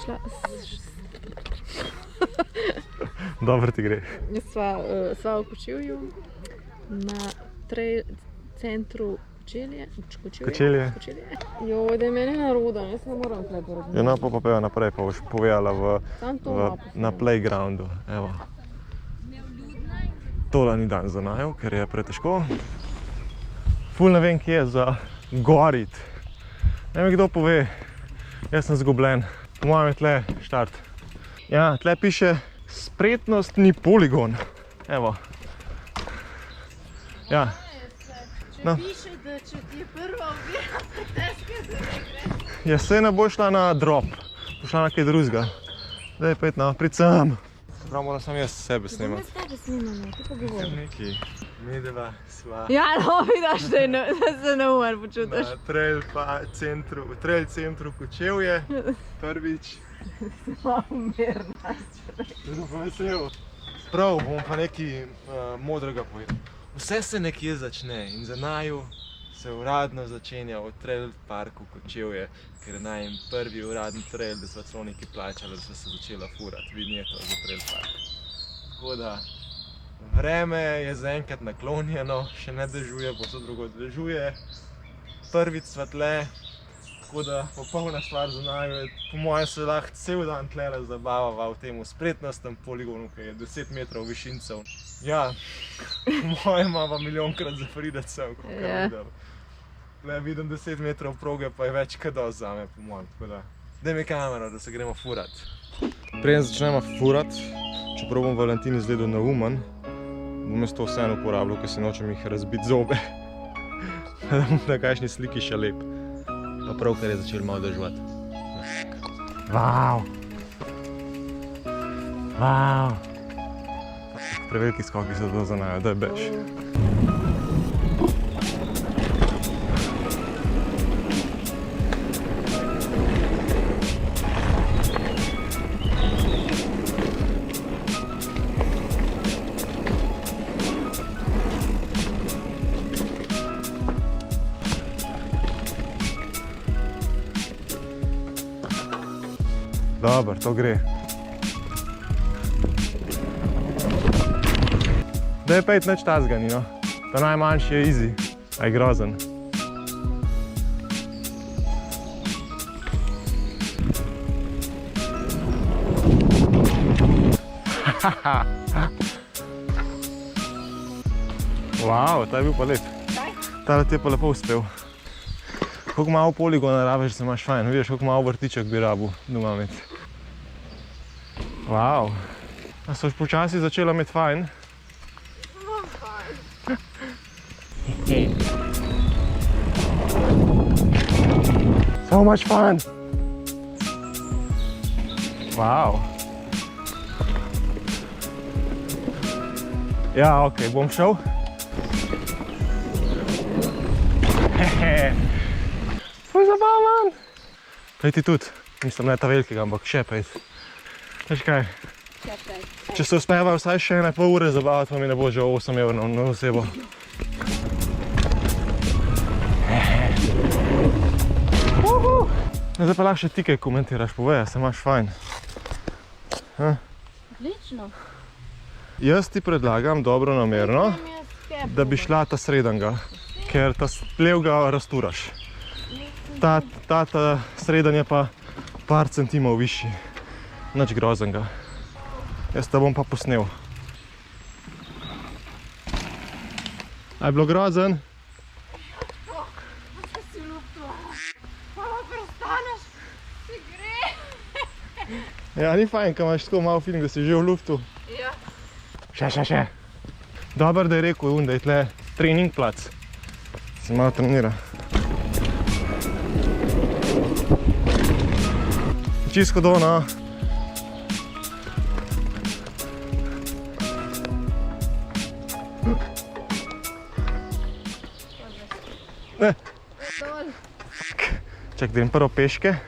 šla... Dobro ti gre. Sva v Kočevju na trail centru Kočevje. Joj, da je meni narodan, jaz ne moram tle porazumeti. Ja, no, pa peva naprej, pa boš povedala na playgroundu. Evo. Tole ni dan za naju, ker je pretežko. Ful ne vem, kje je za gorit. Ne mi kdo pove, jaz sem zgubljen. Po mojem je tle štart. Ja, tle piše spretnostni poligon. Evo. Ja. Če piše, da če ti je prva ovira, težko je, da ne gre. Ja, saj ne bo šla na drop, bo šla na kaj drugega. Daj, pet, no, prid sem. Prav moram sam jaz sebe snimati. Da me s tebe snimamo, ti pa govori. Nekaj, midva sva Ja, no, vidiš, da se ne umar počutiš. na trail centru Kočevje, prvič. Mirna. Zelo pa vesel. Prav, bom pa nekaj modrega povedal. Vse se nekje začne in za naju se uradno začenja v trail parku Kočevje, ker je najem prvi uradni trail, da sva celo nekaj plačala, da sva se začela furati vinjeto za trail park. Tako da vreme je zaenkrat naklonjeno, še ne dežuje, povsod drugod dežuje. Prvič sva tle, tako da popolna stvar za naju je, po mojem se lahko cel dan tle zabavava v tem spretnostnem poligonu, ki je 10 metrov višincev. Ja, po mojem imava milijonkrat zafridati sem, kot kar videl. Tle vidim 10 metrov proge, pa je več kaj dosti zame, po mojem, tako da. Daj mi kamero, da se gremo furat. Preden začnemo furat, čeprav bom Valentin izgledal neumen, bom jaz to vseeno uporabljal, ker si nočem jih razbiti zobe. Da bom na kakšni sliki še lep. Pa prav, ker je začel malo deževati. Vau! Vau! Preveliki skoki so to za naju, daj bež. Dobar, to gre. Daj pejt nič tazga ni, no. Ta najmanjši je easy, a je grozen. Wow, ta je bil pa lep. Tale ti je pa lepo uspel. Koliko malo poligona rabiš, se imaš fajn. Vidiš, koliko malo vrtiček bi rabil doma imeti. Wow. A so počasi začela imeti fajn? Imam fajn. So much fun! Wow. Ja, okej, bom šel. Ful zabavan! Pej ti tudi. Mislim, ne ta velikega, ampak še pej. Veš kaj? Če se uspeva vsaj še 1,5 ure zabavati, pa mi ne bo že 8 evrov na osebo. Zdaj pa lahko še ti kaj komentiraš, povej, se imaš fajn. Odlično. Jaz ti predlagam dobronamerno, da bi šla ta sredanga, ker ta levega rasturaš. Ta sredan je pa par centimov višji. Nič groznega. Jaz te bom pa posnel. A je bilo grozen? Si v luftu. Pa prestaneš, si gre. Ja, ni fajn, ko imaš tako malo feeling, da si že v luftu. Ja. Še. Dobar, da je rekel, da je tle trening plac. Se malo trenira. Čisto do, no. Čak, da idem prvo peške,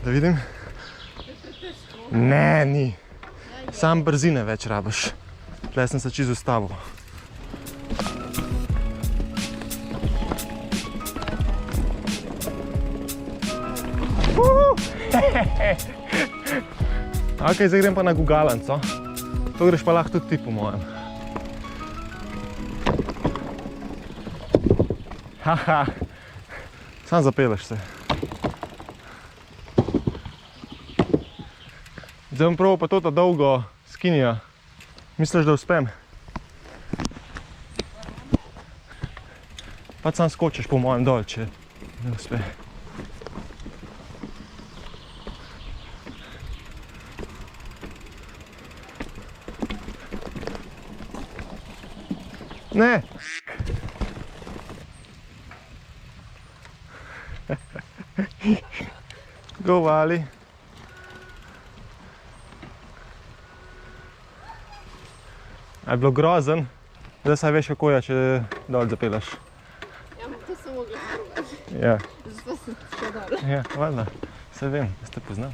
da vidim. Ne, ni. Sam brzine več rabiš. Tle sem se čisto ustavil. Ok, zdaj grem pa na gugalanco. To greš pa lahko tudi ti po mojem. Haha, sam zapeleš se. Zdaj bom probal pa to dolgo skinija. Misliš, da uspem? Pa sam skočiš po mojem dol, če ne uspe. Ne! Go, Vali. Je bilo grozen, zdaj saj veš, kako je, če dol zapelaš. Ja, ampak to sem mogla probati. Ja. Zato sem šla dol. Ja, valjda, saj vem, da ste poznali.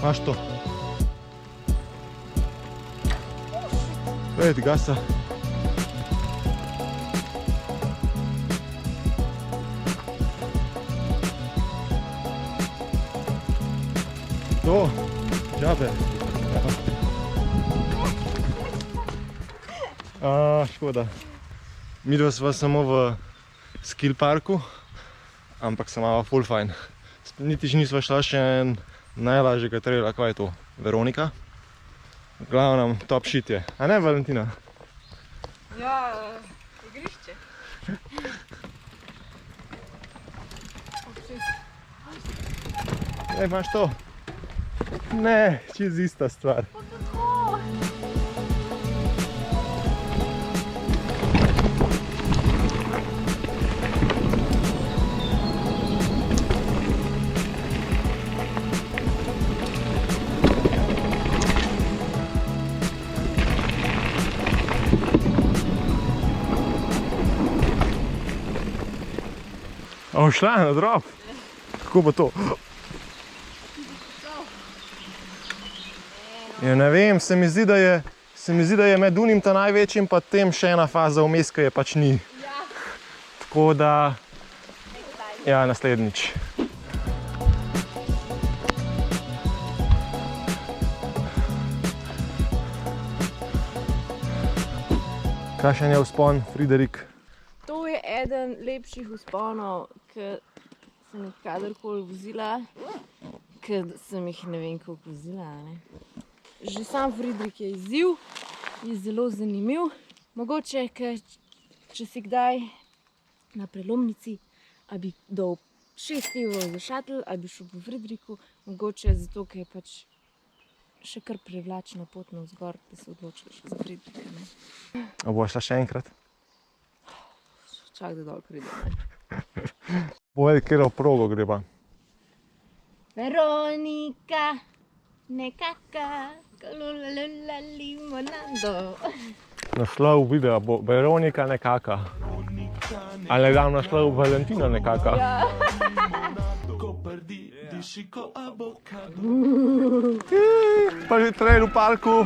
Imaš to? Ej, ti gasa. To, džabe. Škoda. Midva sva samo v skill parku, ampak se imava ful fajn. Niti že nisva šla še najlažjega traila, kaj je to? Veronika? V glavnem, top shit je. A ne, Valentina? Ja, igrišče. Ej, imaš to? Ne, čez ista stvar. A šla na drop? Kako bo to? Ja, ne vem, se mi zdi, da je med unim ta največjim pa tem še ena faza vmes, ki je pač ni. Tako da, ja, naslednjič. Kakšen je vzpon, Friderik? To je eden lepših vzponov, ki sem jih kadarkoli vozila, ker sem jih ne vem koliko vozila. Že sam Friderik je izziv, je zelo zanimiv. Mogoče, če si kdaj na prelomnici, a bi dal 6 € za šatl, a bi šel po Frideriku, mogoče zato, ker je pač še kar privlačna pot navzgor, da se odločiš za Friderika. A bo šla še enkrat? Čak, da dol pride. Povej, katero progo gre pa. Veronika, nekaka, kalulala limonado. Naslov videa bo Veronika nekaka. Ali dam naslov Valentina nekaka? Ja. Pa že trail v parku.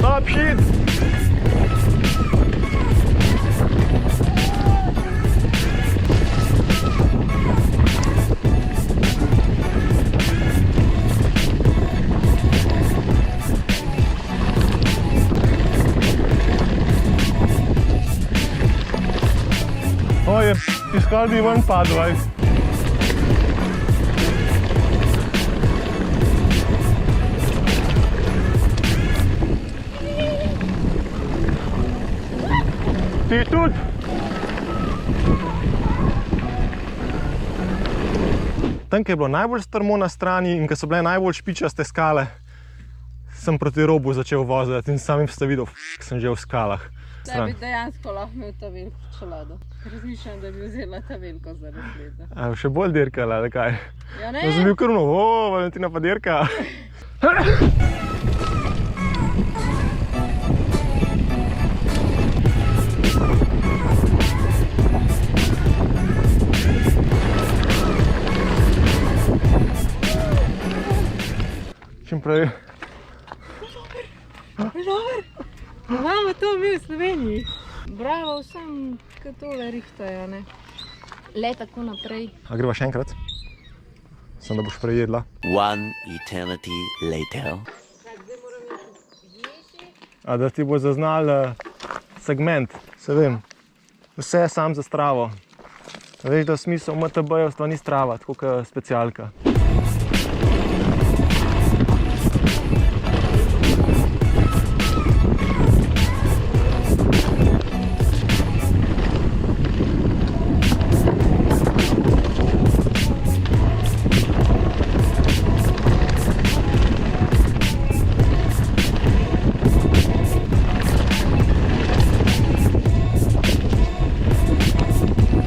Top shit! Oje, iskal bi ven padvaj. Ti tudi? Tam, ko je bilo najbolj strmo na strani in ko so bile najbolj špičaste skale, sem proti robu začel voziti in sam sem videl, sem že v skalah. Da stran. bi dejansko lahko imel ta veliko čelado. Razmišljam, da bi vzela ta veliko za naslednjo. A še bolj dirkala, ali kaj? Ja ne? Jaz sem bil krvno, Valentina pa dirka. Čim prej. Imamo to mi v Sloveniji. Bravo vsem, ki tole rihtajo, ne. Le tako naprej. A greva še enkrat? Sem da boš prejedla. One eternity later. A da ti bo zaznal segment, se vem. Vse je sam za stravo. Veš, da v smislu MTB-jevstva ni strava, tako kot specialka.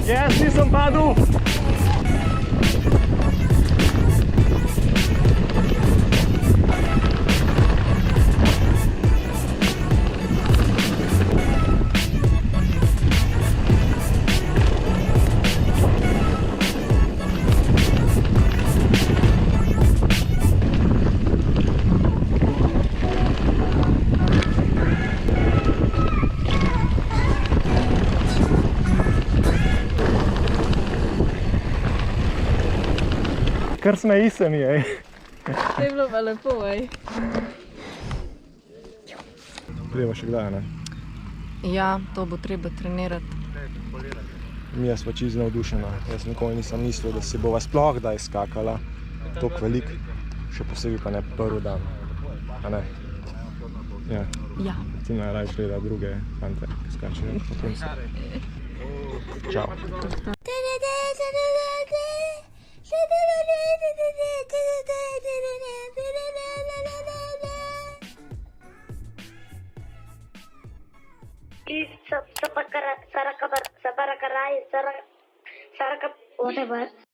Jaz nisem padel! Kar smeji se mi, ej. To je bilo pa lepo, ej. Prijeva še kdaj, ne? Ja, to bo treba trenirati. Mija sva čisto navdušena. Jaz nikoli nisem mislil, da si bova sploh kdaj skakala. Toliko velik, še posebej pa ne prvi dan. A ne? Ja. Ja. Ti najrajši gleda druge fante, ki skačejo po koncu. Čau. Saraka, whatever.